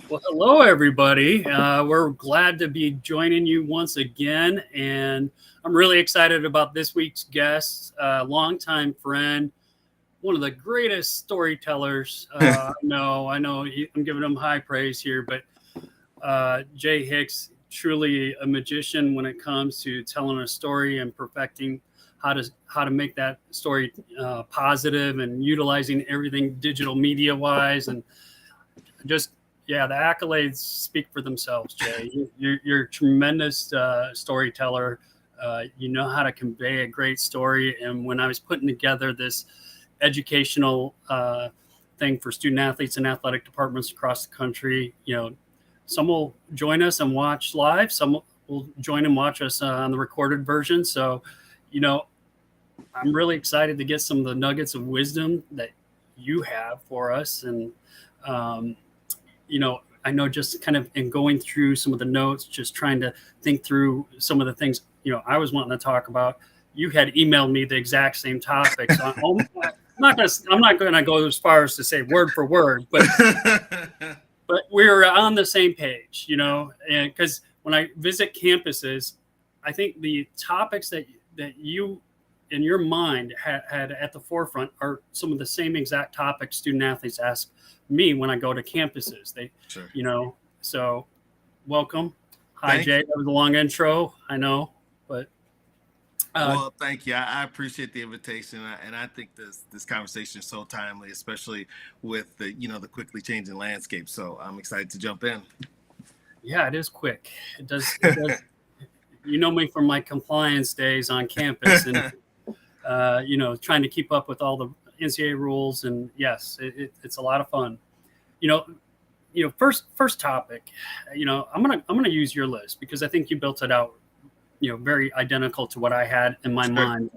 Well, hello, everybody. We're glad to be joining you once again. And I'm really excited about this week's guest, longtime friend, one of the greatest storytellers. I'm giving him high praise here, but Jay Hicks, truly a magician when it comes to telling a story and perfecting how to make that story positive and utilizing everything digital media wise and just yeah, the accolades speak for themselves, Jay. You're a tremendous storyteller. You know how to convey a great story. And when I was putting together this educational thing for student athletes and athletic departments across the country, some will join us and watch live. Some will join and watch us on the recorded version. So, you know, I'm really excited to get some of the nuggets of wisdom that you have for us. And um, I know just kind of in going through some of the notes, just trying to think through some of the things, I was wanting to talk about. You had emailed me the exact same topics. I'm not going to go as far as to say word for word, but we were on the same page, and because when I visit campuses, I think the topics that you in your mind had at the forefront are some of the same exact topics student athletes ask me when I go to campuses. Sure. So welcome. Hi, Thank Jay. you. That was a long intro, I know, but uh, Well, thank you. I appreciate the invitation, and I think this conversation is so timely, especially with the quickly changing landscape. So I'm excited to jump in. yeah, it is quick. It does. You know me from my compliance days on campus, and trying to keep up with all the NCAA rules. And yes, it's a lot of fun. You know, first topic. I'm gonna use your list because I think you built it out. Very identical to what I had in my Sure. mind.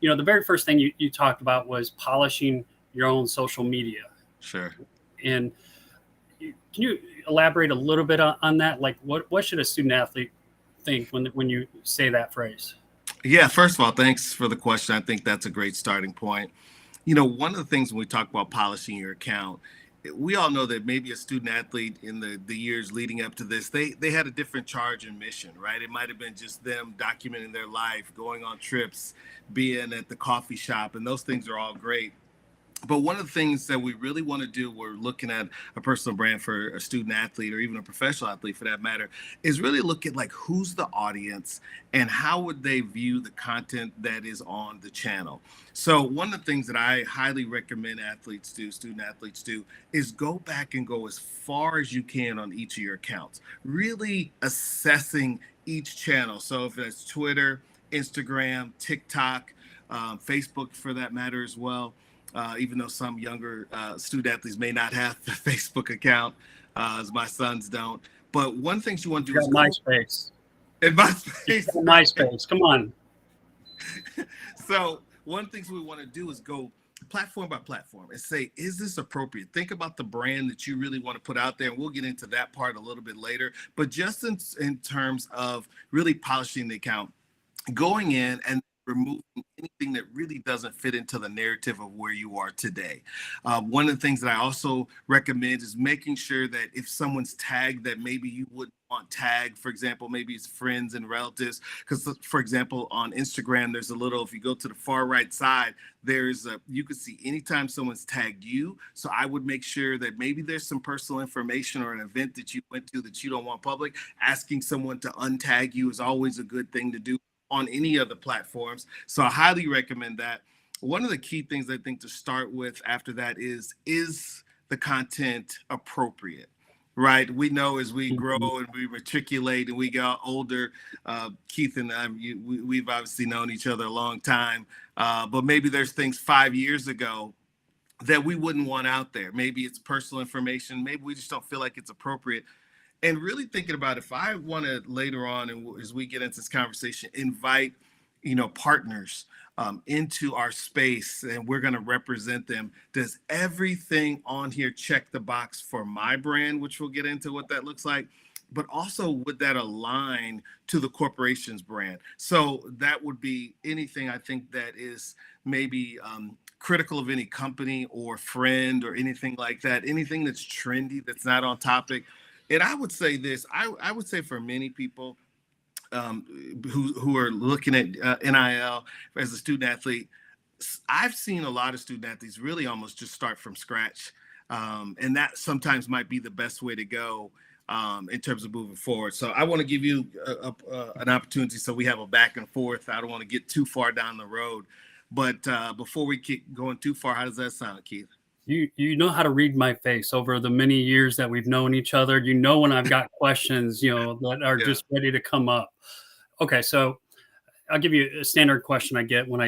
The very first thing you talked about was polishing your own social media. Sure. And can you elaborate a little bit on that? Like, what should a student athlete think when you say that phrase? Yeah. First of all, thanks for the question. I think that's a great starting point. One of the things when we talk about polishing your account, we all know that maybe a student athlete in the years leading up to this, they had a different charge and mission, right? It might have been just them documenting their life, going on trips, being at the coffee shop, and those things are all great. But one of the things that we really want to do, we're looking at a personal brand for a student athlete or even a professional athlete for that matter, is really look at like who's the audience and how would they view the content that is on the channel. So one of the things that I highly recommend athletes do, student athletes do, is go back and go as far as you can on each of your accounts, really assessing each channel. So if it's Twitter, Instagram, TikTok, Facebook for that matter as well, even though some younger student athletes may not have a Facebook account, as my sons don't. But one thing you want to You do is got go MySpace. in my You space, got right? MySpace. Come on. So one thing we want to do is go platform by platform and say, is this appropriate? Think about the brand that you really want to put out there. And we'll get into that part a little bit later. But just in terms of really polishing the account, going in and removing anything that really doesn't fit into the narrative of where you are today. One of the things that I also recommend is making sure that if someone's tagged that maybe you wouldn't want tagged, for example, maybe it's friends and relatives, because for example, on Instagram, there's a little, if you go to the far right side, you can see anytime someone's tagged you. So I would make sure that maybe there's some personal information or an event that you went to that you don't want public. Asking someone to untag you is always a good thing to do on any of the platforms. So I highly recommend that. One of the key things I think to start with after that is the content appropriate? Right. We know as we grow Mhm. and we matriculate and we get older, Keith and I, we've obviously known each other a long time, but maybe there's things 5 years ago that we wouldn't want out there. Maybe it's personal information. Maybe we just don't feel like it's appropriate, and really thinking about if I want to later on, and as we get into this conversation, invite partners into our space, and we're going to represent them. Does everything on here check the box for my brand, which we'll get into what that looks like? But also, would that align to the corporation's brand? So that would be anything I think that is maybe critical of any company or friend or anything like that. Anything that's trendy, that's not on topic, And I would say this, I would say for many people who are looking at NIL as a student athlete, I've seen a lot of student athletes really almost just start from scratch. And that sometimes might be the best way to go in terms of moving forward. So I want to give you an opportunity so we have a back and forth. I don't want to get too far down the road. But before we keep going too far, how does that sound, Keith? You know how to read my face over the many years that we've known each other. You know when I've got questions, that are Yeah, just ready to come up. Okay, so I'll give you a standard question I get sure.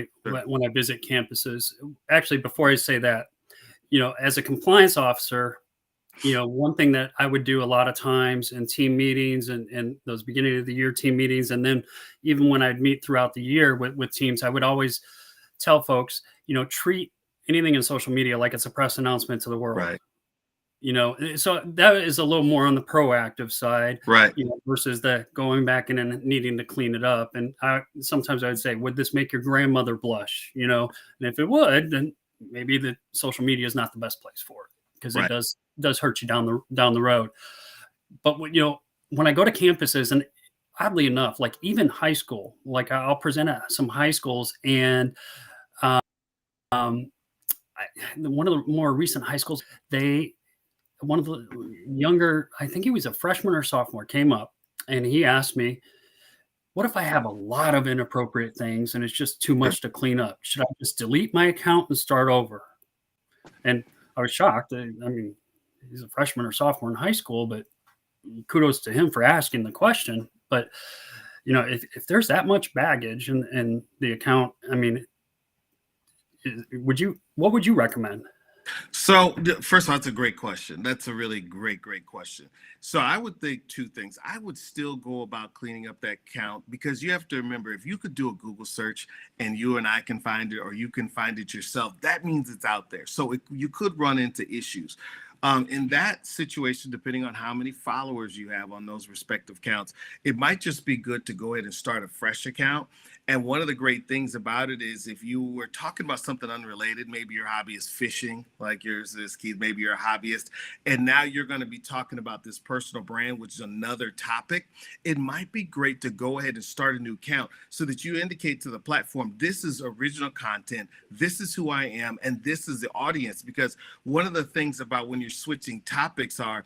when I visit campuses. Actually, before I say that, as a compliance officer, one thing that I would do a lot of times in team meetings and those beginning of the year team meetings, and then even when I'd meet throughout the year with teams, I would always tell folks, treat anything in social media like it's a press announcement to the world. Right, So that is a little more on the proactive side, right, versus the going back in and needing to clean it up. And sometimes I would say, would this make your grandmother blush? And if it would, then maybe the social media is not the best place for it, because it right. does hurt you down the road. But when I go to campuses, and oddly enough, like even high school, like I'll present at some high schools, and um, one of the more recent high schools, one of the younger, I think he was a freshman or sophomore, came up and he asked me, what if I have a lot of inappropriate things and it's just too Sure. much to clean up? Should I just delete my account and start over? And I was shocked. I mean, he's a freshman or sophomore in high school, but kudos to him for asking the question. But, if there's that much baggage in the account, I mean, what would you recommend? So, first of all, that's a great question. That's a really great question. So, I would think two things. I would still go about cleaning up that count, because you have to remember, if you could do a Google search and you and I can find it, or you can find it yourself, that means it's out there. So, you could run into issues. In that situation, depending on how many followers you have on those respective counts, it might just be good to go ahead and start a fresh account. And one of the great things about it is, if you were talking about something unrelated, maybe your hobby is fishing, like yours is, Keith, maybe you're a hobbyist, and now you're going to be talking about this personal brand, which is another topic, it might be great to go ahead and start a new account so that you indicate to the platform, this is original content, this is who I am, and this is the audience. Because one of the things about when you're switching topics are,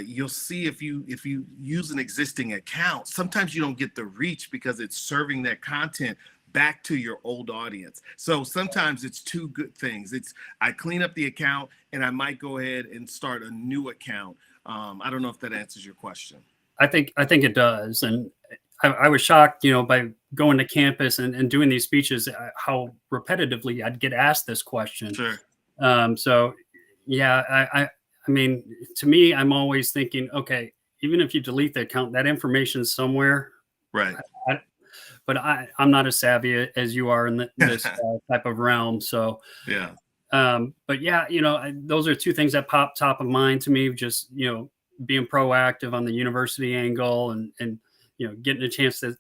you'll see, if you use an existing account, sometimes you don't get the reach because it's serving that content back to your old audience. So sometimes it's two good things. It's, I clean up the account and I might go ahead and start a new account. I don't know if that answers your question. I think it does. And I was shocked, by going to campus and doing these speeches, how repetitively I'd get asked this question. Sure. So yeah, I mean, to me, I'm always thinking, okay, even if you delete the account, that information is somewhere. Right. But I'm not as savvy as you are in this type of realm. So, Yeah. but yeah, those are two things that pop top of mind to me. Just, being proactive on the university angle, and getting a chance to,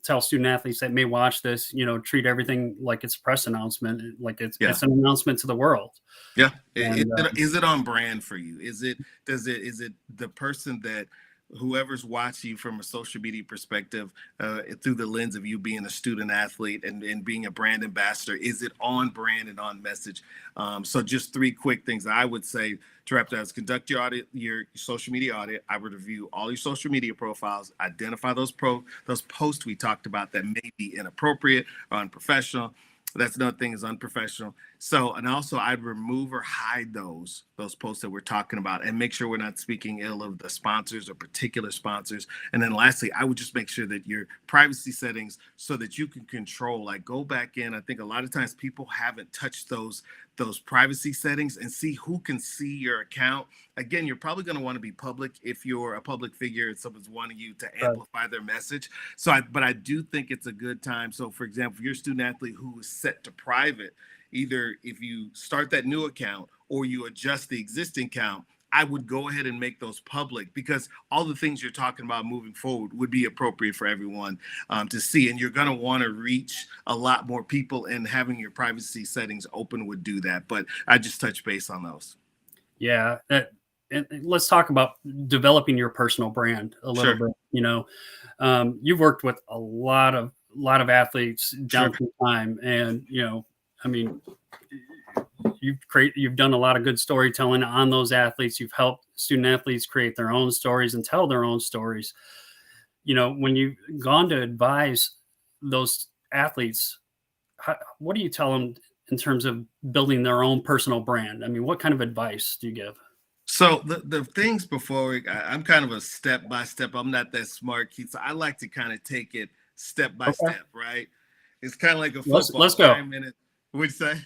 tell student athletes that may watch this, treat everything like it's a press announcement, like it's an announcement to the world. Yeah. And, Is it on brand for you? Is it the person that, whoever's watching you from a social media perspective, through the lens of you being a student athlete and being a brand ambassador, is it on brand and on message? So just three quick things I would say to wrap that is: conduct your audit, your social media audit. I would review all your social media profiles, identify those posts we talked about that may be inappropriate or unprofessional. That's another thing, is unprofessional. So, and also I'd remove or hide those posts that we're talking about, and make sure we're not speaking ill of the sponsors or particular sponsors. And then lastly, I would just make sure that your privacy settings, so that you can control, like, go back in. I think a lot of times people haven't touched those privacy settings and see who can see your account. Again, you're probably going to want to be public if you're a public figure and someone's wanting you to amplify their message. So, but I do think it's a good time. So, for example, if you're a student athlete who is set to private, either if you start that new account or you adjust the existing account, I would go ahead and make those public, because all the things you're talking about moving forward would be appropriate for everyone to see. And you're going to want to reach a lot more people, and having your privacy settings open would do that. But I just touch base on those. Yeah, and let's talk about developing your personal brand a little Sure. bit. You've worked with a lot of athletes Sure. down through time, and I mean, you've done a lot of good storytelling on those athletes. You've helped student athletes create their own stories and tell their own stories. When you've gone to advise those athletes, what do you tell them in terms of building their own personal brand? I mean, what kind of advice do you give? So the things before I'm kind of a step by step. I'm not that smart, Keith. So I like to kind of take it step by Okay, step, right? It's kind of like a let's football go. 9 minute. Would say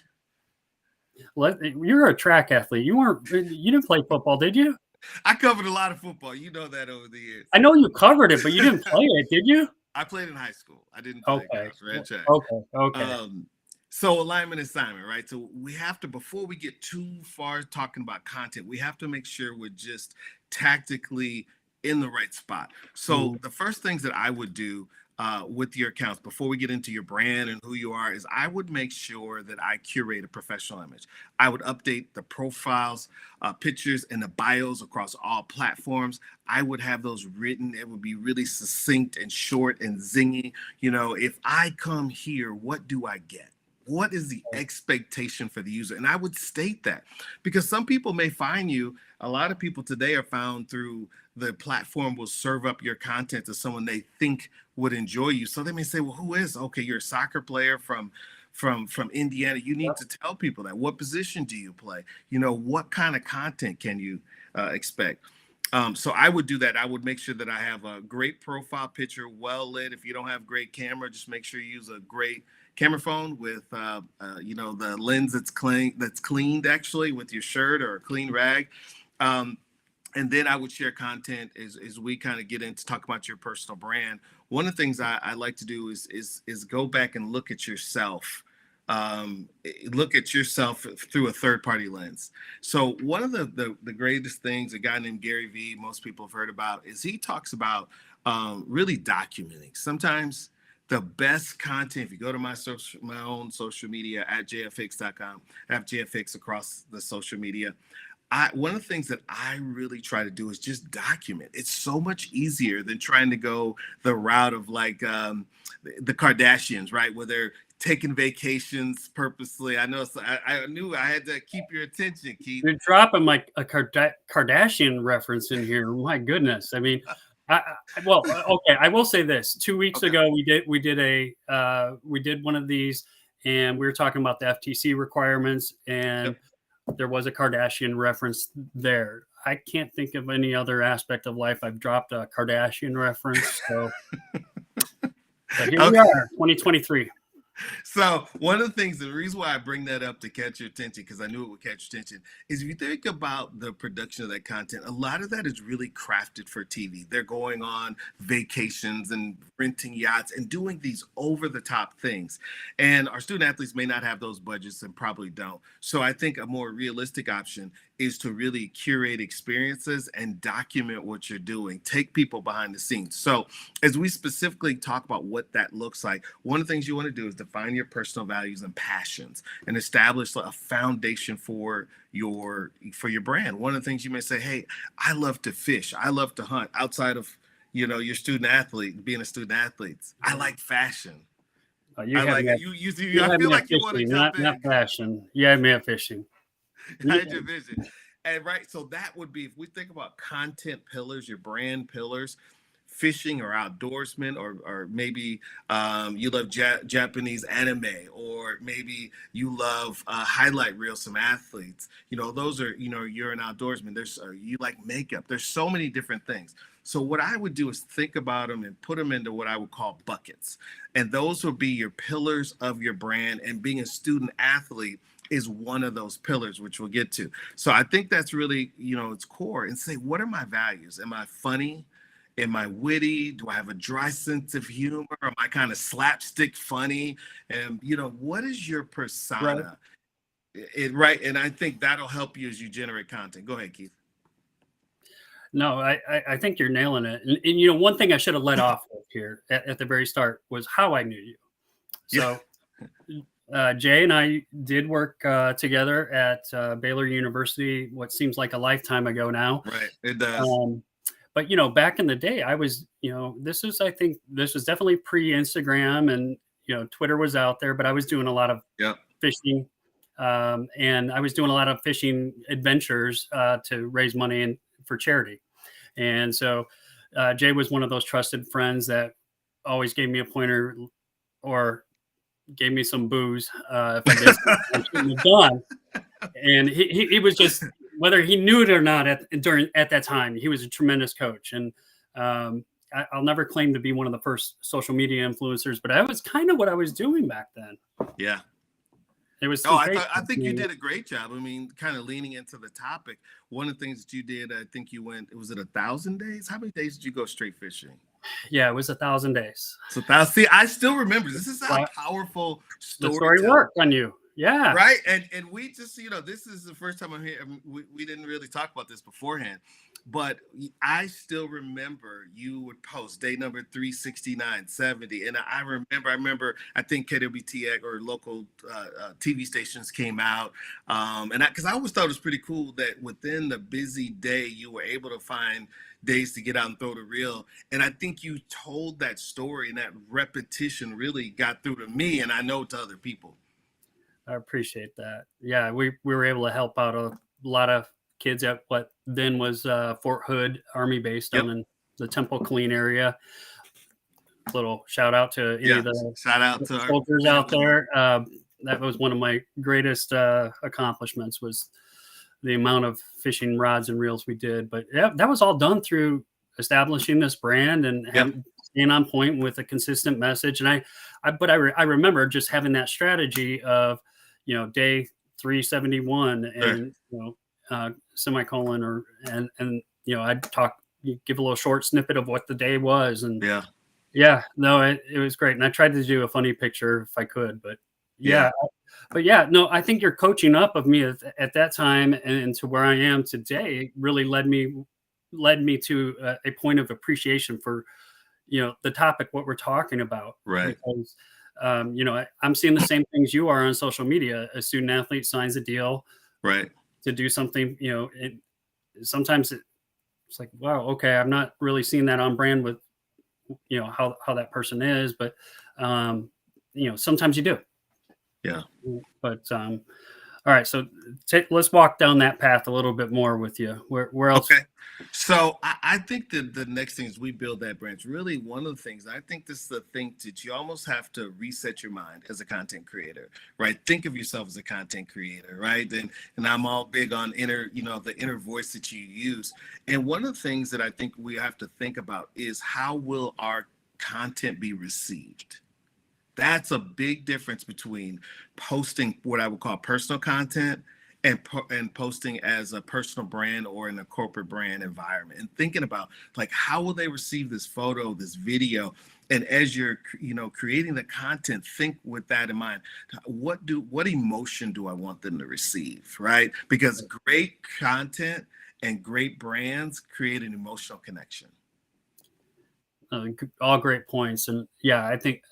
You're a track athlete. You didn't play football, did you? I covered a lot of football. You know that over the years. I know you covered it, but you didn't play it, did you? I played in high school. I didn't play Okay. college. Ran track. Okay. Um, so alignment assignment, right? So we have to, before we get too far talking about content, we have to make sure we're just tactically in the right spot. So Mhm. the first things that I would do with your accounts before we get into your brand and who you are is I would make sure that I curate a professional image. I would update the profiles, pictures, and the bios across all platforms. I would have those written. It would be really succinct and short and zingy. If I come here, what do I get? What is the expectation for the user? And I would state that because some people may find you, a lot of people today are found through the platform will serve up your content to someone they think would enjoy you. So they may say, well, who is? Okay, you're a soccer player from Indiana. You need to tell people that. What position do you play? What kind of content can you expect? So I would do that. I would make sure that I have a great profile picture, well lit. If you don't have great camera, just make sure you use a great camera phone with the lens that's cleaned actually with your shirt or a clean rag. Um, and then I would share content as we kind of get into talk about your personal brand. One of the things I like to do is go back and look at yourself through a third party lens. So one of the greatest things a guy named Gary Vee, most people have heard about, is he talks about really documenting. Sometimes the best content, if you go to my own social media at jfx.com, I have jfx across the social media. One of the things that I really try to do is just document. It's so much easier than trying to go the route of like the Kardashians, right? Where they're taking vacations purposely. I know. So I knew I had to keep your attention, Keith. You're dropping like a Kardashian reference in here. My goodness. I mean, okay. I will say this. 2 weeks Okay. ago, we did one of these, and we were talking about the FTC requirements, and Yep. there was a Kardashian reference there. I can't think of any other aspect of life I've dropped a Kardashian reference. But here we Okay. are, 2023. So one of the things, the reason why I bring that up to catch your attention, because I knew it would catch your attention, is if you think about the production of that content, a lot of that is really crafted for TV. They're going on vacations and renting yachts and doing these over the top things. And our student athletes may not have those budgets and probably don't. So I think a more realistic option is to really curate experiences and document what you're doing, take people behind the scenes. So as we specifically talk about what that looks like, one of the things you want to do is define your personal values and passions and establish a foundation for your brand. One of the things you may say, hey, I love to fish, I love to hunt outside of your student athlete, being a student athlete. I like fashion. You I have like me at, I have feel me at like you want to fishing, jump not in. fashion. You have me at fishing. I had your vision. And right, so that would be, if we think about content pillars, your brand pillars, fishing or outdoorsman, or maybe you love Japanese anime, or maybe you love highlight reels, some athletes. Those are, you're an outdoorsman. You like makeup. There's so many different things. So what I would do is think about them and put them into what I would call buckets, and those would be your pillars of your brand. And being a student athlete is one of those pillars, which we'll get to. So I think that's really, its core. And say, what are my values? Am I funny? Am I witty? Do I have a dry sense of humor? Am I kind of slapstick funny? And what is your Right. persona? Right. And I think that'll help you as you generate content. Go ahead, Keith. No, I think you're nailing it. And one thing I should have let off with here at the very start was how I knew you. Yeah. So Jay and I did work together at Baylor University, what seems like a lifetime ago now. Right. It does. Um, but back in the day, I was, I think this was definitely pre-Instagram, and Twitter was out there, but I was doing a lot of Yep. fishing, and I was doing a lot of fishing adventures to raise money for charity. And so Jay was one of those trusted friends that always gave me a pointer or gave me some booze if I did something I shouldn't have done. And he was just, whether he knew it or not at that time, he was a tremendous coach. And I'll never claim to be one of the first social media influencers, but that was kind of what I was doing back then. Yeah. It was. I think you did a great job. I mean, kind of leaning into the topic. One of the things that you did, I think you went. Was it 1,000 days? How many days did you go straight fishing? Yeah, it was 1,000 days. So see, I still remember. This is how powerful the story worked on you. Yeah. Right. And we just, this is the first time I'm here. We didn't really talk about this beforehand, but I still remember you would post day number 369, 70. And I remember, I think KWTX or local TV stations came out. Because I always thought it was pretty cool that within the busy day, you were able to find days to get out and throw the reel. And I think you told that story, and that repetition really got through to me, and I know to other people. I appreciate that. Yeah, we were able to help out a lot of kids at what then was Fort Hood Army Base down in the Temple Killeen area. Little shout out to any of the soldiers out there. That was one of my greatest accomplishments, was the amount of fishing rods and reels we did. But yeah, that was all done through establishing this brand and staying on point with a consistent message. And I remember just having that strategy of, day 371 and semicolon and I'd give a little short snippet of what the day was. And it was great. And I tried to do a funny picture if I could, but I think your coaching up of me at that time and to where I am today really led me to a point of appreciation for the topic, what we're talking about. Right. Because I'm seeing the same things you are on social media. A student athlete signs a deal, right, to do something. Sometimes it's like, wow, okay, I'm not really seeing that on brand with how that person is, but sometimes you do. Yeah. But all right, so let's walk down that path a little bit more with you. Where else? Okay. So I think that the next thing is we build that branch. Really, one of the things, I think this is the thing that you almost have to reset your mind as a content creator, right? Think of yourself as a content creator, right? And I'm all big on the inner voice that you use. And one of the things that I think we have to think about is how will our content be received? That's a big difference between posting what I would call personal content and posting as a personal brand or in a corporate brand environment, and thinking about like, how will they receive this photo, this video? And as you're, creating the content, think with that in mind. What emotion do I want them to receive, right? Because great content and great brands create an emotional connection. All great points. And yeah, I think,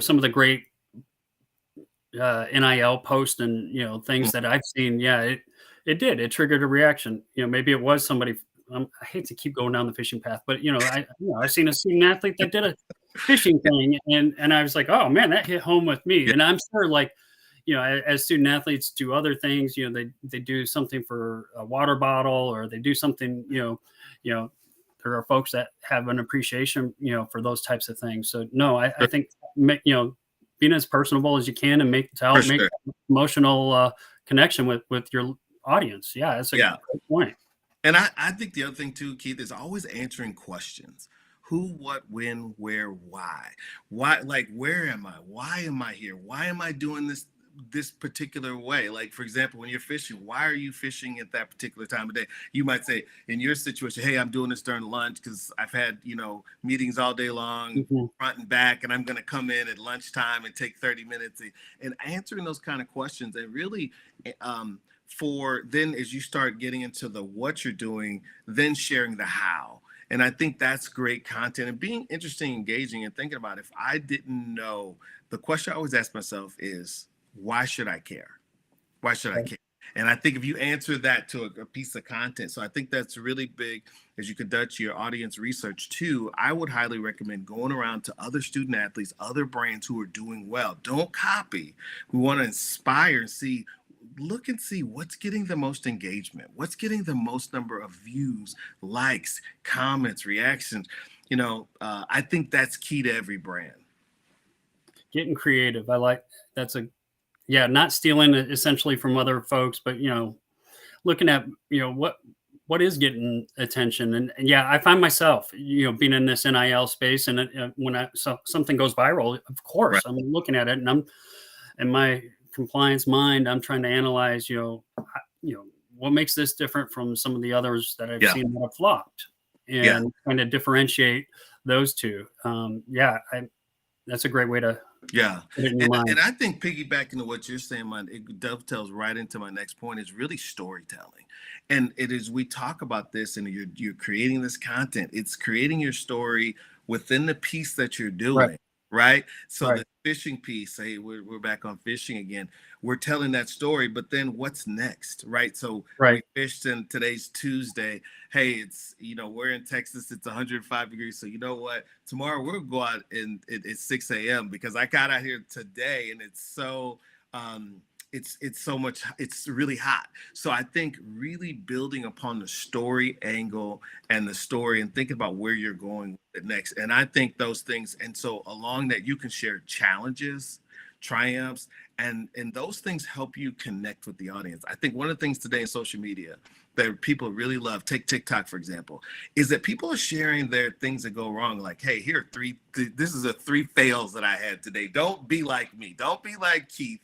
some of the great NIL posts and things that I've seen, it triggered a reaction. Maybe it was somebody. I hate to keep going down the fishing path, but I've seen a student athlete that did a fishing thing, and I was like, oh man, that hit home with me. And I'm sure, like, as student athletes do other things, they do something for a water bottle, or they do something, there are folks that have an appreciation, for those types of things. So no, I think, being as personable as you can and make emotional connection with your audience. Yeah, that's a great point. And I think the other thing too, Keith, is always answering questions. Who, what, when, where, why? Why, like, where am I? Why am I here? Why am I doing this particular way? Like, for example, when you're fishing, why are you fishing at that particular time of day? You might say, in your situation, hey, I'm doing this during lunch because I've had meetings all day long, front and back, and I'm going to come in at lunchtime and take 30 minutes. And answering those kind of questions, and really for then, as you start getting into the what you're doing, then sharing the how. And I think that's great content, and being interesting, engaging, and thinking about, if I didn't know, the question I always ask myself is, why should I care? Why should I care? And I think if you answer that to a piece of content, so I think that's really big as you conduct your audience research too. I would highly recommend going around to other student athletes, other brands who are doing well. Don't copy. We want to inspire and see, look and see what's getting the most engagement, what's getting the most number of views, likes, comments, reactions. I think that's key to every brand. Getting creative. I like that's a yeah, not stealing it essentially from other folks, but looking at what is getting attention, and yeah, I find myself being in this NIL space, and when something goes viral, of course Right. I'm looking at it, and I'm in my compliance mind, I'm trying to analyze what makes this different from some of the others that I've seen that have flopped, and trying to differentiate those two. That's a great way to put it in your mind. And I think piggybacking to what you're saying, it dovetails right into my next point, is really storytelling. And it is, we talk about this, and you're creating this content. It's creating your story within the piece that you're doing, right? So the fishing piece, hey, we're back on fishing again. We're telling that story, but then what's next, right? So we fished, and today's Tuesday. Hey, it's we're in Texas. It's 105 degrees. So you know what? Tomorrow we'll go out and it's 6 a.m. because I got out here today, and it's so it's really hot. So I think really building upon the story angle and the story, and thinking about where you're going next. And I think those things, and so along that you can share challenges, triumphs, and those things help you connect with the audience. I think one of the things today in social media that people really love, take TikTok for example, is that people are sharing their things that go wrong. Like, hey, here are this is 3 fails that I had today. Don't be like me. Don't be like Keith.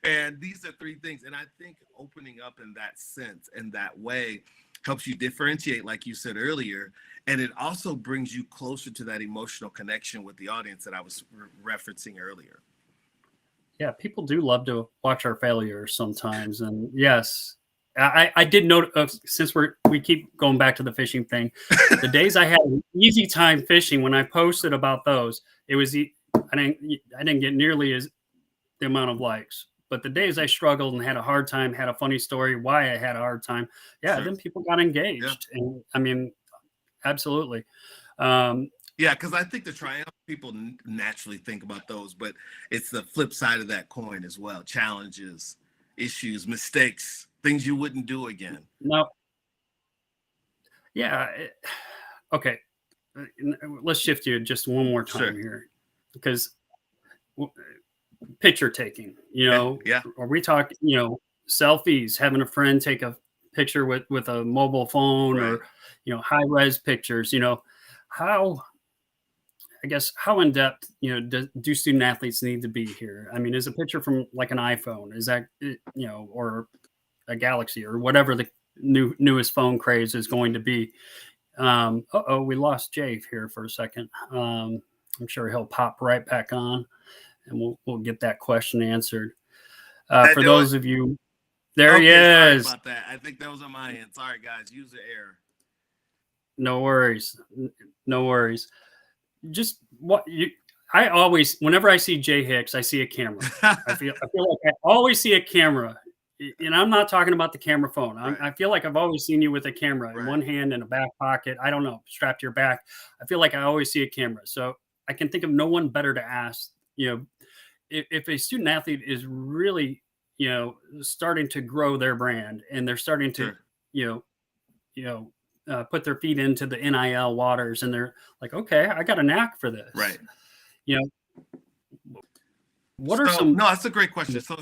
And these are 3 things. And I think opening up in that sense and that way helps you differentiate, like you said earlier. And it also brings you closer to that emotional connection with the audience that I was referencing earlier. Yeah, people do love to watch our failures sometimes. And yes, I did note, since we keep going back to the fishing thing, the days I had an easy time fishing, when I posted about those, it was I didn't get nearly as the amount of likes. But the days I struggled and had a hard time, had a funny story why I had a hard time, then people got engaged. And I mean, absolutely. Because I think the triumph, people naturally think about those, but it's the flip side of that coin as well. Challenges, issues, mistakes, things you wouldn't do again. No. Yeah. Okay. Let's shift you just one more time here, because picture taking, or we talk, selfies, having a friend take a picture with a mobile phone, or, high res pictures, how in depth, do student athletes need to be here? I mean, is a picture from like an iPhone, is that, or a Galaxy, or whatever the newest phone craze is going to be? We lost Jay here for a second. I'm sure he'll pop right back on, and we'll get that question answered. For those of you, there he is. Sorry about that. I think that was on my end. Sorry, guys. User error. No worries. No worries. Just I always, whenever I see Jay Hicks, I see a camera. I feel like I always see a camera, and I'm not talking about the camera phone. I feel like I've always seen you with a camera in one hand in a back pocket. I don't know, strapped to your back. I feel like I always see a camera. So I can think of no one better to ask. If a student athlete is really, starting to grow their brand, and they're starting to, put their feet into the NIL waters, and they're like, okay, I got a knack for this. Right. What are some? No, that's a great question. So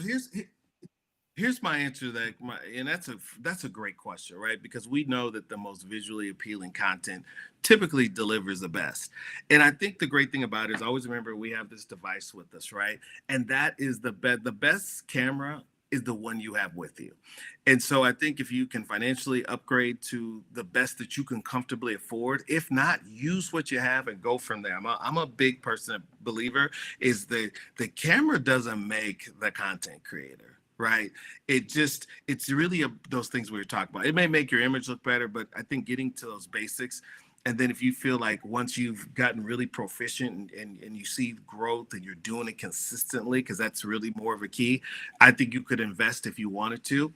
here's my answer to that, and that's a great question, right? Because we know that the most visually appealing content typically delivers the best. And I think the great thing about it is, always remember, we have this device with us, right? And that is the best camera is the one you have with you. And so I think if you can financially upgrade to the best that you can comfortably afford, if not, use what you have and go from there. I'm a big believer is the camera doesn't make the content creator, right? It's really those things we were talking about. It may make your image look better, but I think getting to those basics And then if you feel like once you've gotten really proficient and you see growth and you're doing it consistently, because that's really more of a key, I think you could invest if you wanted to.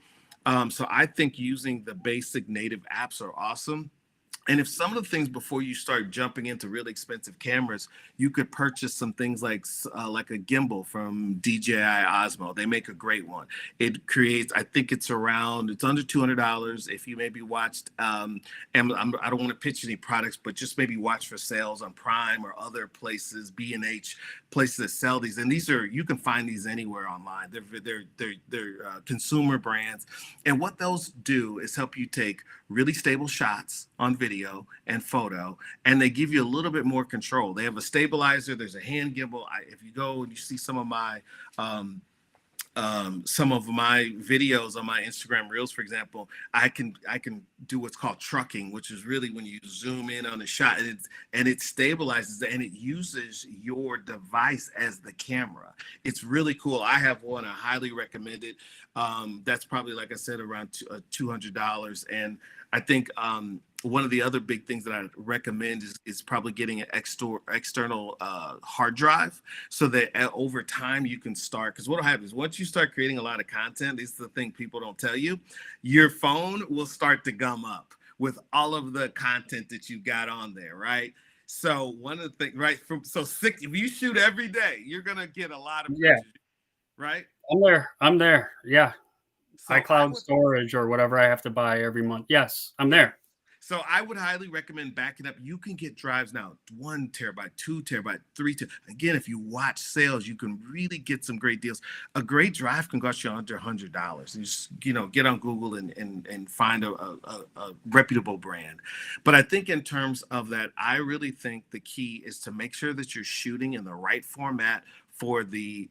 So I think using the basic native apps are awesome. And if some of the things before you start jumping into really expensive cameras, you could purchase some things like a gimbal from DJI Osmo. They make a great one. It creates, I think it's under $200. If you maybe watched, and I don't want to pitch any products, but just maybe watch for sales on Prime or other places, B&H places that sell these. And you can find these anywhere online. They're consumer brands, and what those do is help you take really stable shots on video and photo, and they give you a little bit more control. They have a stabilizer. There's a hand gimbal. If you go and you see some of my videos on my Instagram Reels, for example, I can do what's called trucking, which is really when you zoom in on a shot and it stabilizes and it uses your device as the camera. It's really cool. I have one. I highly recommend it. That's probably, like I said, around $200. And I think one of the other big things that I recommend is probably getting an external hard drive, so that over time you can start. Because what will happen is once you start creating a lot of content, this is the thing people don't tell you, your phone will start to gum up with all of the content that you got on there, right? So one of the things, right, if you shoot every day, you're gonna get a lot of Yeah, pictures, right? I'm there. Yeah, So I iCloud would storage or whatever I have to buy every month. Yes, I'm there. So I would highly recommend backing up. You can get drives now, 1 terabyte, 2 terabyte, 3 terabyte. Again, if you watch sales, you can really get some great deals. A great drive can cost you under $100. You just, get on Google and find a reputable brand. But I think in terms of that, I really think the key is to make sure that you're shooting in the right format for the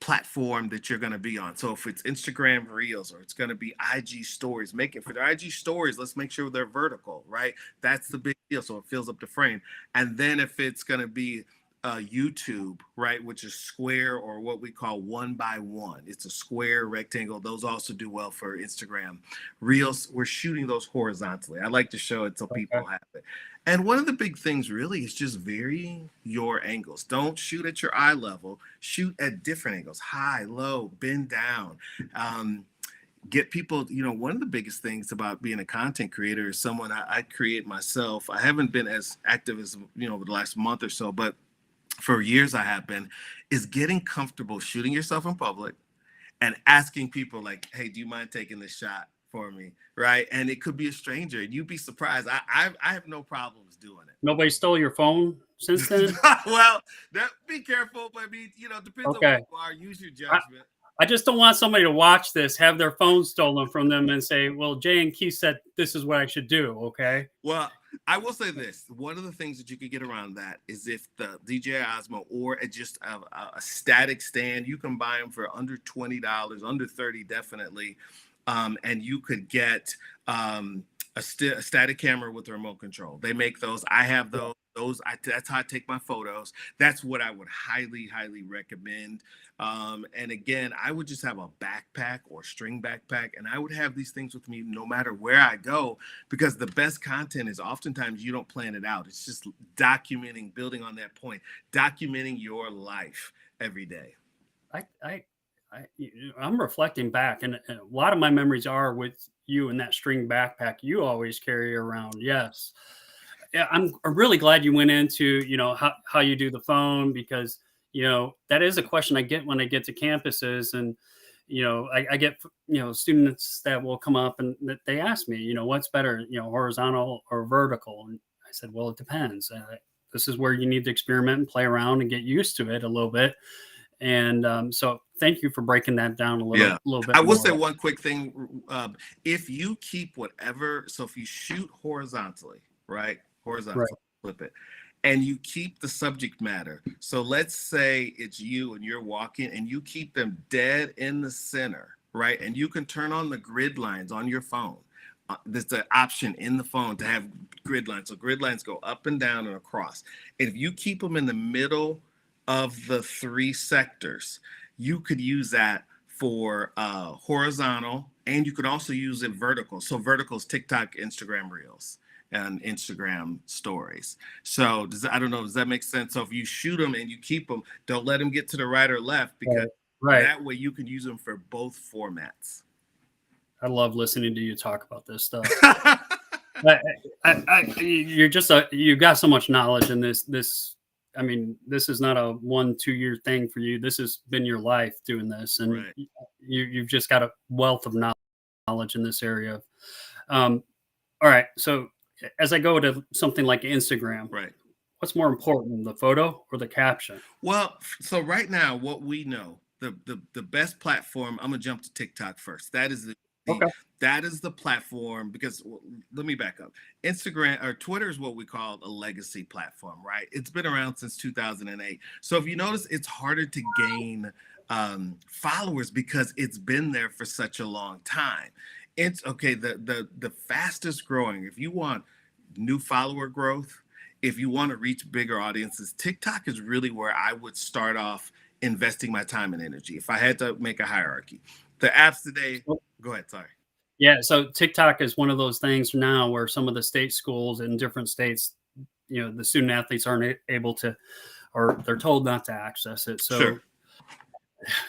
platform that you're going to be on. So if it's Instagram Reels or it's going to be IG Stories, make it for the IG Stories. Let's make sure they're vertical, right? That's the big deal. So it fills up the frame. And then if it's going to be YouTube, right, which is square or what we call 1x1, it's a square rectangle. Those also do well for Instagram Reels. We're shooting those horizontally. I like to show it so people have it. And one of the big things really is just varying your angles. Don't shoot at your eye level. Shoot at different angles: high, low, bend down. Get people, one of the biggest things about being a content creator is someone I create myself. I haven't been as active as, over the last month or so, but for years I have been, is getting comfortable shooting yourself in public and asking people like, hey, do you mind taking this shot for me? Right. And it could be a stranger and you'd be surprised. I have no problems doing it. Nobody stole your phone since then? Well, be careful, but depends on who Okay. you are. Use your judgment. I just don't want somebody to watch this, have their phone stolen from them, and say, well, Jay and Keith said this is what I should do. Okay. Well, I will say this. One of the things that you could get around that is if the DJI Osmo or just a static stand, you can buy them for under $20, under $30 definitely. And you could get a static camera with a remote control. They make those. I have those. That's how I take my photos. That's what I would highly, highly recommend. And again, I would just have a backpack or string backpack, and I would have these things with me no matter where I go, because the best content is oftentimes you don't plan it out. It's just documenting, building on that point, documenting your life every day. I'm reflecting back, and a lot of my memories are with you in that string backpack you always carry around. Yes. Yeah, I'm really glad you went into, how you do the phone, because, that is a question I get when I get to campuses. And, I get, students that will come up and they ask me, what's better, horizontal or vertical? And I said, well, it depends. This is where you need to experiment and play around and get used to it a little bit. And so thank you for breaking that down a little bit. I will say one quick thing. If you keep if you shoot horizontally, right? Horizontal, Right. flip it, and you keep the subject matter. So let's say it's you and you're walking and you keep them dead in the center, right? And you can turn on the grid lines on your phone. There's an option in the phone to have grid lines. So grid lines go up and down and across. And if you keep them in the middle of the three sectors, you could use that for horizontal, and you could also use it vertical. So vertical is TikTok, Instagram Reels. and Instagram stories. So I don't know, does that make sense? So if you shoot them and you keep them, don't let them get to the right or left, because Right. that way you can use them for both formats. I love listening to you talk about this stuff. You're just you got so much knowledge in this. I mean, this is not a 1-2 year thing for you. This has been your life doing this, and Right. you've just got a wealth of knowledge in this area. Um, all right, so as I go to something like Instagram, Right. what's more important, the photo or the caption? Well, so right now, what we know, the best platform. I'm gonna jump to TikTok first. That is the Okay. that is the platform, because let me back up. Instagram or Twitter is what we call a legacy platform, right? It's been around since 2008. So if you notice, it's harder to gain followers because it's been there for such a long time. It's okay. The fastest growing, if you want new follower growth, if you want to reach bigger audiences, TikTok is really where I would start off investing my time and energy. If I had to make a hierarchy, the apps today. Go ahead. Sorry. Yeah, so TikTok is one of those things now where some of the state schools in different states, the student athletes aren't able to, or they're told not to access it. Sure.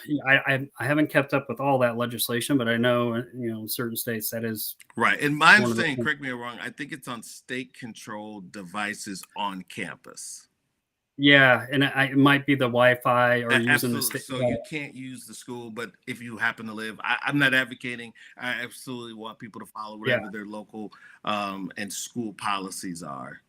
So I haven't kept up with all that legislation, but I know in certain states that is Right. And my one of the understanding, things. correct me if I'm wrong, I think it's on state controlled devices on campus. Yeah, and it might be the Wi-Fi or using the Absolutely. state. So you can't use the school, but if you happen to live, I'm not advocating. I absolutely want people to follow Yeah, whatever their local and school policies are.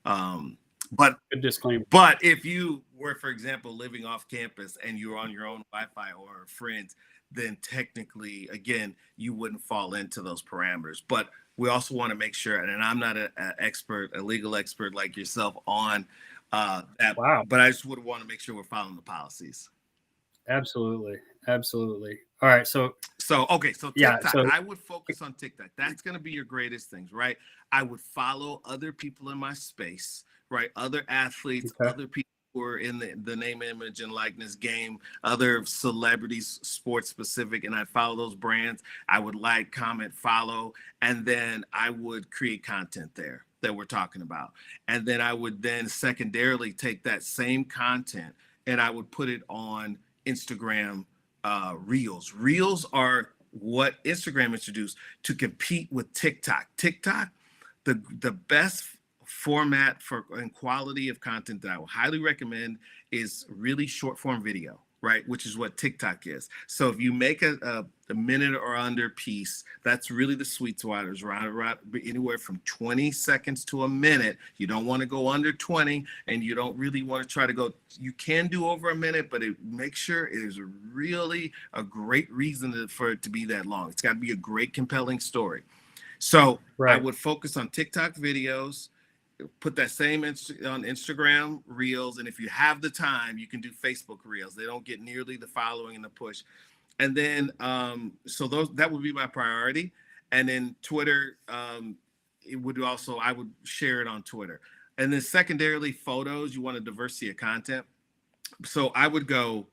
Um, but good disclaimer. But if you were, for example, living off campus and you're on your own Wi-Fi or friends, then technically, again, you wouldn't fall into those parameters. But we also want to make sure, and I'm not an expert, a legal expert like yourself on that, Wow, but I just would want to make sure we're following the policies. absolutely, absolutely. All right, so Okay, so yeah, TikTok, so I would focus on TikTok. That's going to be your greatest things, right? I would follow other people in my space, right? Other athletes, okay, other people who are in the name, image, and likeness game, other celebrities, sports specific, and I follow those brands. I would like, comment, follow, and then I would create content there that we're talking about. And then I would then secondarily take that same content and I would put it on Instagram reels. Reels are what Instagram introduced to compete with TikTok. TikTok, the best format for and quality of content that I would highly recommend is really short form video, right? Which is what TikTok is. So if you make a minute or under piece, that's really the sweet spot, is around anywhere from 20 seconds to a minute. You don't want to go under 20, and you don't really want to try to go, you can do over a minute, but make sure it is really a great reason for it to be that long. It's got to be a great, compelling story. So I right. would focus on TikTok videos, put that same on Instagram reels, and if you have the time, you can do Facebook reels. They don't get nearly the following and the push. And then so that would be my priority. And then Twitter, it would also, I would share it on Twitter. And then secondarily, photos. You want a diversity of content, so I would go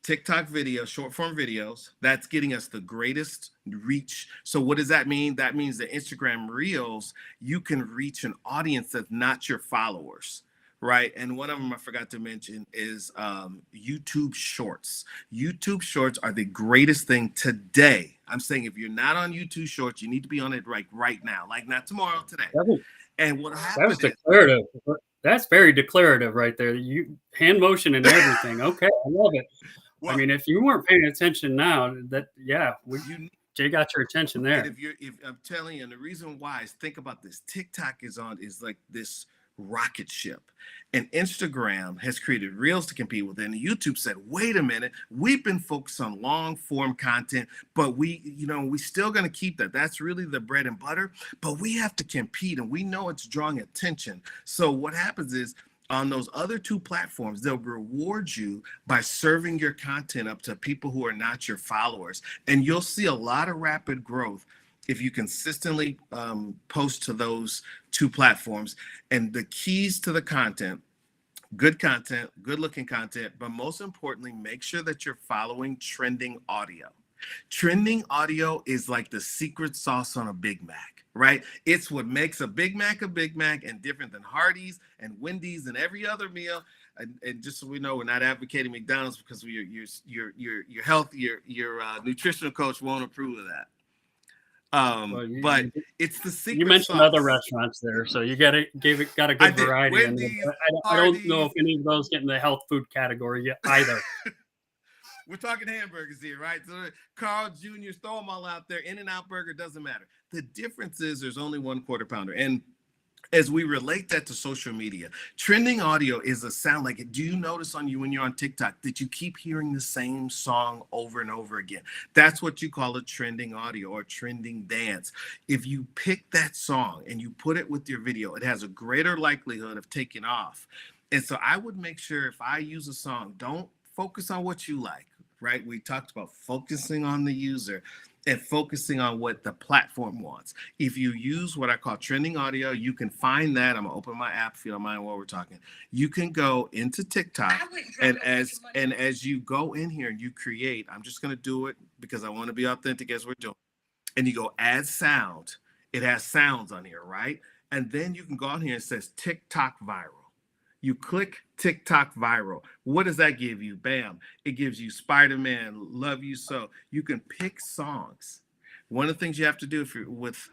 TikTok video, short form videos. That's getting us the greatest reach. So what does that mean? That means that Instagram reels, you can reach an audience that's not your followers, right? And one of them I forgot to mention is YouTube Shorts. YouTube Shorts are the greatest thing today. I'm saying if you're not on YouTube Shorts, you need to be on it right now, like not tomorrow, today. That was, And what that was happened is, declarative. That's very declarative right there. You hand motion and everything. Okay, I love it. I well, mean, if you weren't paying attention now, you Jay got your attention and there. if I'm telling you, and the reason why is, think about this. TikTok is like this rocket ship, and Instagram has created reels to compete with it. And YouTube said, wait a minute, we've been focused on long form content, but we still going to keep that. That's really the bread and butter, but we have to compete, and we know it's drawing attention. So what happens is, on those other two platforms, they'll reward you by serving your content up to people who are not your followers. And you'll see a lot of rapid growth if you consistently post to those two platforms. And the keys to the content: good looking content, but most importantly, make sure that you're following trending audio. Trending audio is like the secret sauce on a Big Mac. right? It's what makes a Big Mac and different than Hardee's and Wendy's and every other meal. And just so we know, we're not advocating McDonald's because your health, your nutritional coach won't approve of that. Well, But it's the you secret mentioned other sauce. restaurants there, so you got a I good did variety in there. Wendy's, But I don't know Hardee's. if any of those get in the health food category either. We're talking hamburgers here, right? So Carl Jr., throw them all out there. In-N-Out Burger, doesn't matter. The difference is there's only one quarter pounder. And as we relate that to social media, trending audio is a sound like it. Do you notice on you when you're on TikTok that you keep hearing the same song over and over again? That's what you call a trending audio or trending dance. If you pick that song and you put it with your video, it has a greater likelihood of taking off. And so I would make sure if I use a song, don't focus on what you like, right? We talked about focusing on the user and focusing on what the platform wants. If you use what I call trending audio, you can find that. I'm gonna open my app if you don't mind while we're talking. You can go into TikTok, and as you go in here and you create, I'm just gonna do it because I want to be authentic as we're doing. And you go add sound. It has sounds on here, right? And then you can go on here and it says TikTok viral. You click TikTok viral. What does that give you? Bam. It gives you Spider-Man, Love You So. You can pick songs. One of the things you have to do if you're with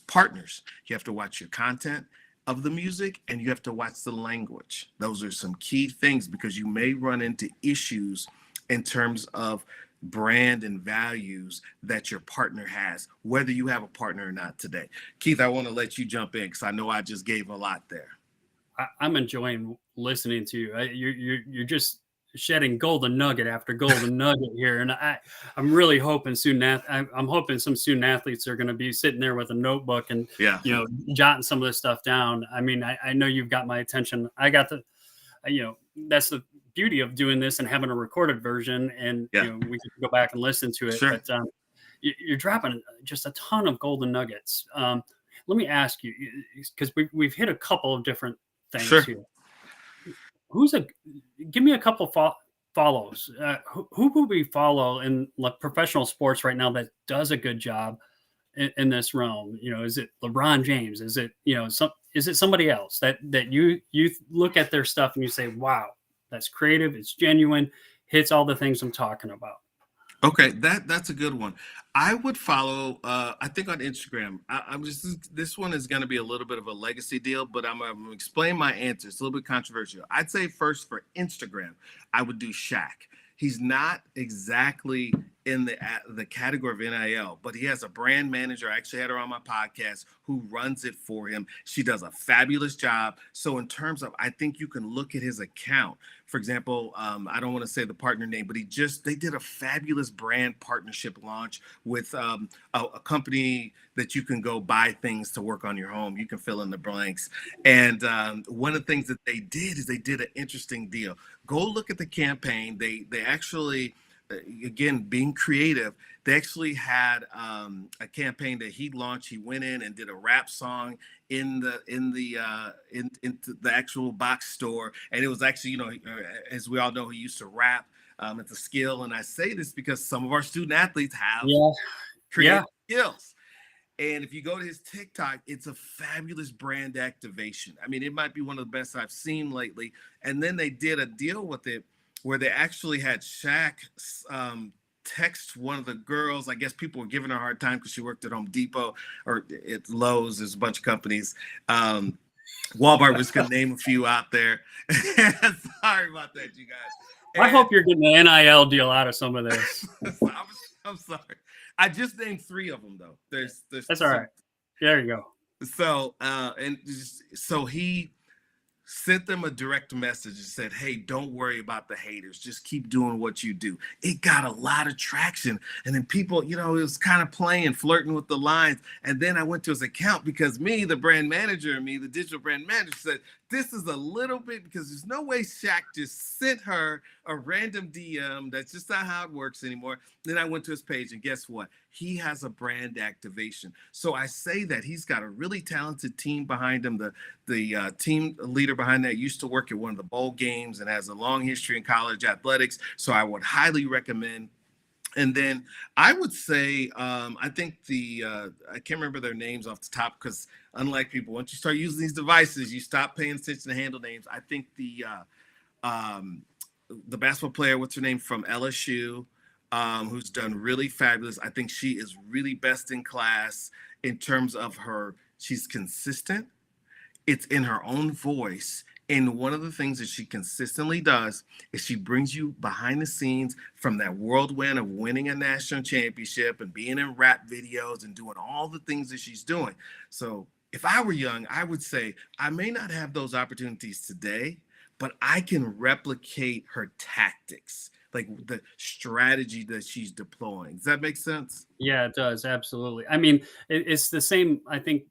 partners, you have to watch your content of the music and you have to watch the language. Those are some key things because you may run into issues in terms of brand and values that your partner has, whether you have a partner or not today. Keith, I want to let you jump in because I know I just gave a lot there. I'm enjoying listening to you. You're just shedding golden nugget after golden nugget here, and I'm really hoping I'm hoping some student athletes are going to be sitting there with a notebook and jotting some of this stuff down. I mean, I know you've got my attention. I got that's the beauty of doing this and having a recorded version, and we can go back and listen to it. Sure. But you're dropping just a ton of golden nuggets. Let me ask you, because we've hit a couple of different things here. Give me a couple follows. Who would we follow in like professional sports right now that does a good job in this realm? Is it LeBron James? Is it is it somebody else that you look at their stuff and you say, wow, that's creative, it's genuine, hits all the things I'm talking about? Okay, that's a good one. I would follow, I think on Instagram. This one is going to be a little bit of a legacy deal, but I'm going to explain my answer. It's a little bit controversial. I'd say first for Instagram, I would do Shaq. He's not exactly in the category of NIL, but he has a brand manager. I actually had her on my podcast who runs it for him. She does a fabulous job. So in terms of, I think you can look at his account. For example, I don't want to say the partner name, but they did a fabulous brand partnership launch with a company that you can go buy things to work on your home. You can fill in the blanks. And one of the things that they did is they did an interesting deal. Go look at the campaign. They actually, again, being creative, they actually had a campaign that he launched. He went in and did a rap song into the actual box store, and it was actually, as we all know, he used to rap. It's a skill, and I say this because some of our student athletes have creative skills. And if you go to his TikTok, it's a fabulous brand activation. I mean, it might be one of the best I've seen lately. And then they did a deal with it where they actually had Shaq text one of the girls. I guess people were giving her a hard time because she worked at Home Depot or at Lowe's. There's a bunch of companies. Walmart was going to name a few out there. Sorry about that, you guys. I hope you're getting an NIL deal out of some of this. I'm sorry. I just named 3 of them though. There's That's all right. There you go. So so he sent them a direct message and said, hey, don't worry about the haters. Just keep doing what you do. It got a lot of traction. And then people, it was kind of playing, flirting with the lines. And then I went to his account because me, the brand manager, the digital brand manager said, this is a little bit, because there's no way Shaq just sent her a random DM. That's just not how it works anymore. Then I went to his page and guess what? He has a brand activation. So I say that he's got a really talented team behind him. The team leader behind that used to work at one of the bowl games and has a long history in college athletics. So I would highly recommend And then I would say, I think I can't remember their names off the top because unlike people, once you start using these devices, you stop paying attention to handle names. I think um, the basketball player, what's her name from LSU, who's done really fabulous. I think she is really best in class in terms of she's consistent. It's in her own voice. And one of the things that she consistently does is she brings you behind the scenes from that whirlwind of winning a national championship and being in rap videos and doing all the things that she's doing. So if I were young, I would say I may not have those opportunities today, but I can replicate her tactics, like the strategy that she's deploying. Does that make sense? Yeah, it does. Absolutely. I mean, it's the same, I think,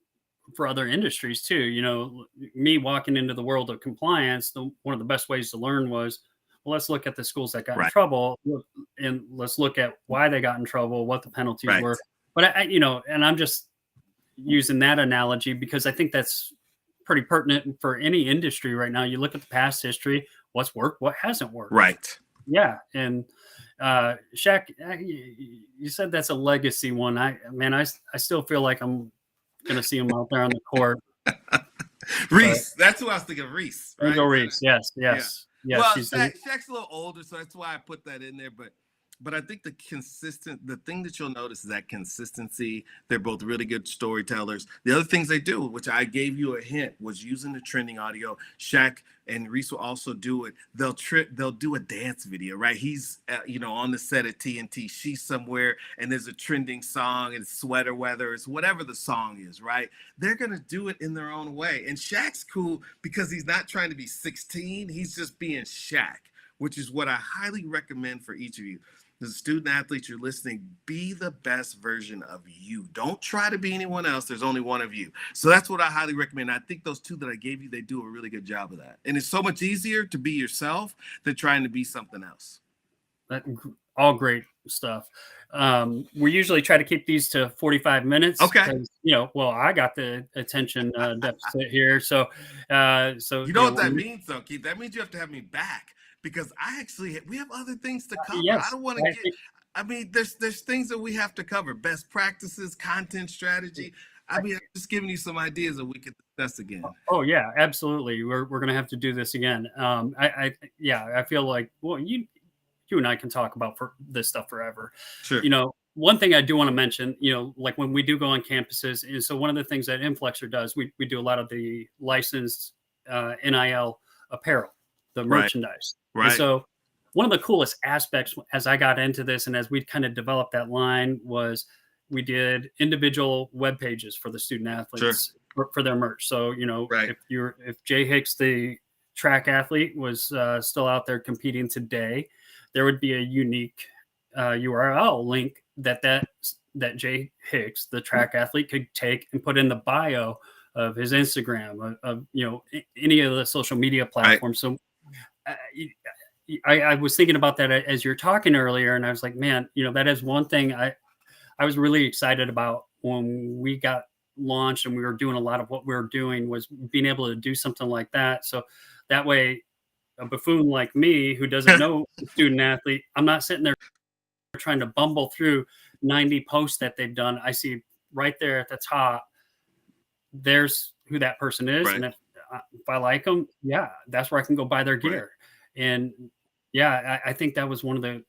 for other industries too. Me walking into the world of compliance, one of the best ways to learn was, well, let's look at the schools that got in Right. trouble and let's look at why they got in trouble, what the penalties Right. were. But and I'm just using that analogy because I think that's pretty pertinent for any industry right now. You look at the past history, what's worked, what hasn't worked. Right. Yeah. And Shaq, you said that's a legacy one. I still feel like I'm gonna see him out there on the court. Reese, that's who I was thinking of. Reese, right? Go Reese. Yes. Yeah. Well, Shaq's a little older, so that's why I put that in there. But I think the thing that you'll notice is that consistency. They're both really good storytellers. The other things they do, which I gave you a hint, was using the trending audio. Shaq and Reese will also do it. They'll do a dance video, right? He's on the set at TNT. She's somewhere, and there's a trending song, and sweater weather, it's whatever the song is, right? They're gonna do it in their own way. And Shaq's cool because he's not trying to be 16. He's just being Shaq, which is what I highly recommend for each of you. As a student athlete, you're listening, be the best version of you. Don't try to be anyone else. There's only one of you. So that's what I highly recommend. I think those two that I gave you, they do a really good job of that. And it's so much easier to be yourself than trying to be something else. All great stuff. We usually try to keep these to 45 minutes. Okay. I got the attention deficit here. So you know what that means, though, Keith? That means you have to have me back. Because we have other things to cover. Yes, I don't want to there's things that we have to cover. Best practices, content strategy. I'm just giving you some ideas that we could discuss again. Oh yeah, absolutely. We're going to have to do this again. I feel like, well, you and I can talk about this stuff forever. Sure. One thing I do want to mention, like when we do go on campuses, is so one of the things that Influxer does, we do a lot of the licensed NIL apparel, the merchandise. Right. And so one of the coolest aspects as I got into this and as we kind of developed that line was we did individual web pages for the student athletes for their merch. So, if Jay Hicks, the track athlete, was still out there competing today, there would be a unique URL link that Jay Hicks, the track athlete, could take and put in the bio of his Instagram, of any of the social media platforms. Right. So I was thinking about that as you're talking earlier, and I was like, man, that is one thing I was really excited about when we got launched and we were doing a lot of what we were doing, was being able to do something like that. So that way, a buffoon like me who doesn't know a student athlete, I'm not sitting there trying to bumble through 90 posts that they've done. I see right there at the top, there's who that person is. Right. And if I like them, that's where I can go buy their gear. Right. And I think that was one of the,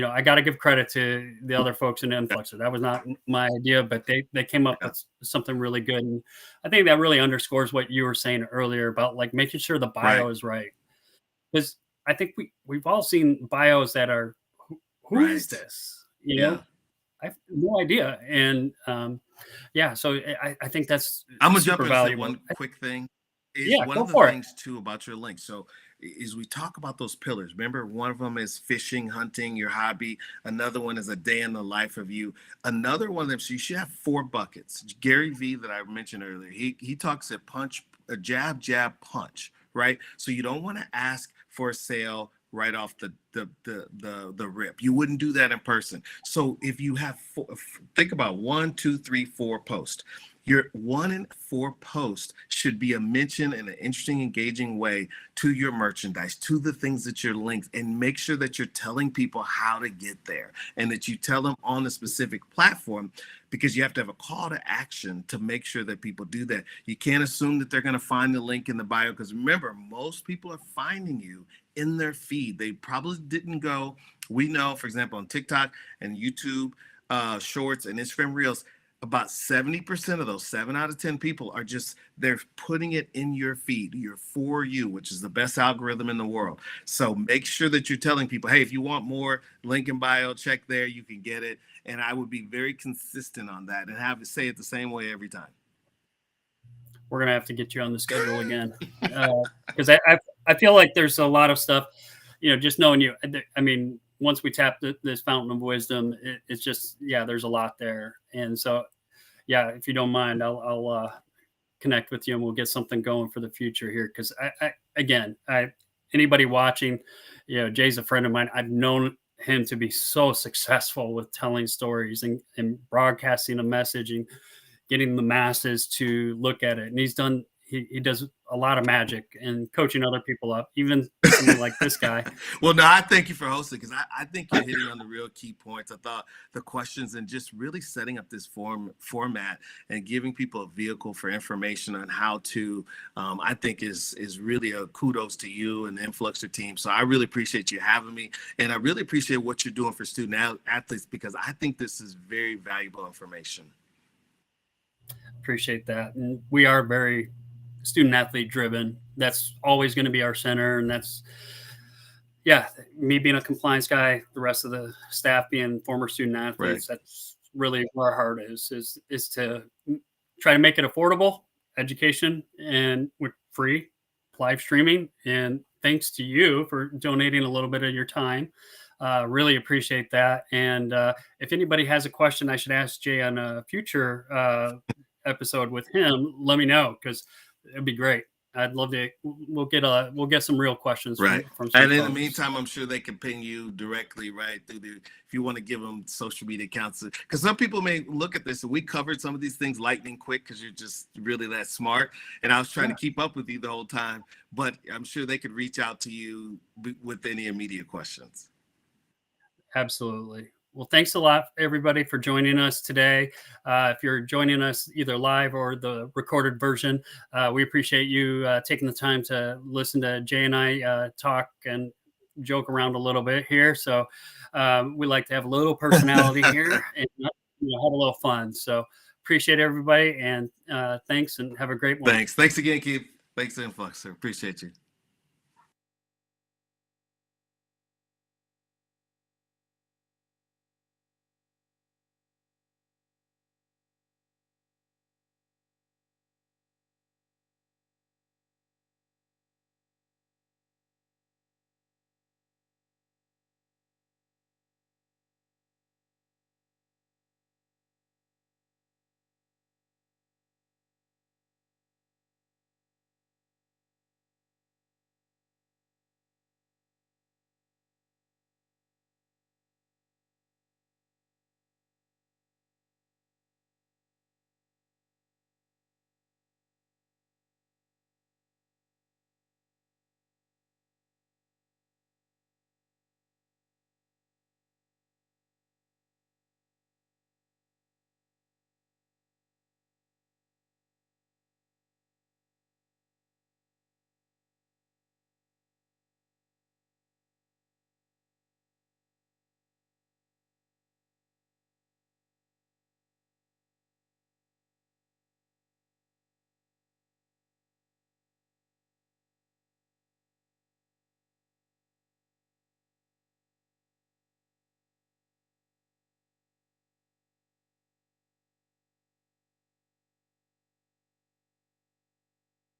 I got to give credit to the other folks in Influxer. That was not my idea, but they came up with something really good. And I think that really underscores what you were saying earlier about like making sure the bio is right. Because I think we've all seen bios that are, who is this? I have no idea. And so I think that's I'm going to jump into one quick thing. One of the things too about your link. So is we talk about those pillars. Remember, one of them is fishing, hunting, your hobby. Another one is a day in the life of you. Another one of them, so you should have 4 buckets. Gary Vee that I mentioned earlier, he talks at a jab, jab, punch, right? So you don't want to ask for a sale right off the rip. You wouldn't do that in person. So if you have think about 1, 2, 3, 4 posts. Your 1 in 4 posts should be a mention in an interesting, engaging way to your merchandise, to the things that you're linked, and make sure that you're telling people how to get there and that you tell them on a specific platform, because you have to have a call to action to make sure that people do that. You can't assume that they're going to find the link in the bio, because remember, most people are finding you in their feed. They probably didn't go. We know, for example, on TikTok and YouTube Shorts and Instagram Reels, about 70% of those 7 out of 10 people are just, they're putting it in your feed, your For You, which is the best algorithm in the world. So make sure that you're telling people, hey, if you want more, link in bio, check there, you can get it. And I would be very consistent on that and have to say it the same way every time. We're going to have to get you on the schedule again. Because I feel like there's a lot of stuff, just knowing you. I mean, once we tap this fountain of wisdom, it's just, there's a lot there. And so, if you don't mind, I'll connect with you and we'll get something going for the future here. Because anybody watching, Jay's a friend of mine. I've known him to be so successful with telling stories and broadcasting a message and getting the masses to look at it. And he does a lot of magic and coaching other people up, even like this guy. Well, no, I thank you for hosting, because I think you're hitting on the real key points. I thought the questions and just really setting up this format and giving people a vehicle for information on how to, I think is really a kudos to you and the Influxer team. So I really appreciate you having me. And I really appreciate what you're doing for student athletes, because I think this is very valuable information. Appreciate that. And we are very student athlete driven. That's always going to be our center. And that's, me being a compliance guy, the rest of the staff being former student athletes. Right. That's really where our heart is to try to make it affordable education and with free live streaming. And thanks to you for donating a little bit of your time. Really appreciate that. And if anybody has a question I should ask Jay on a future episode with him, let me know, because it'd be great. I'd love to. We'll get some real questions. Right. From and in the meantime, I'm sure they can ping you directly, right, through if you want to give them social media accounts, because some people may look at this, and we covered some of these things lightning quick because you're just really that smart. And I was trying to keep up with you the whole time, but I'm sure they could reach out to you with any immediate questions. Absolutely. Well, thanks a lot, everybody, for joining us today. If you're joining us either live or the recorded version, we appreciate you taking the time to listen to Jay and I talk and joke around a little bit here. So we like to have a little personality here and have a little fun. So appreciate everybody, and thanks, and have a great one. Thanks again, Keith. Thanks, Influxer. Appreciate you.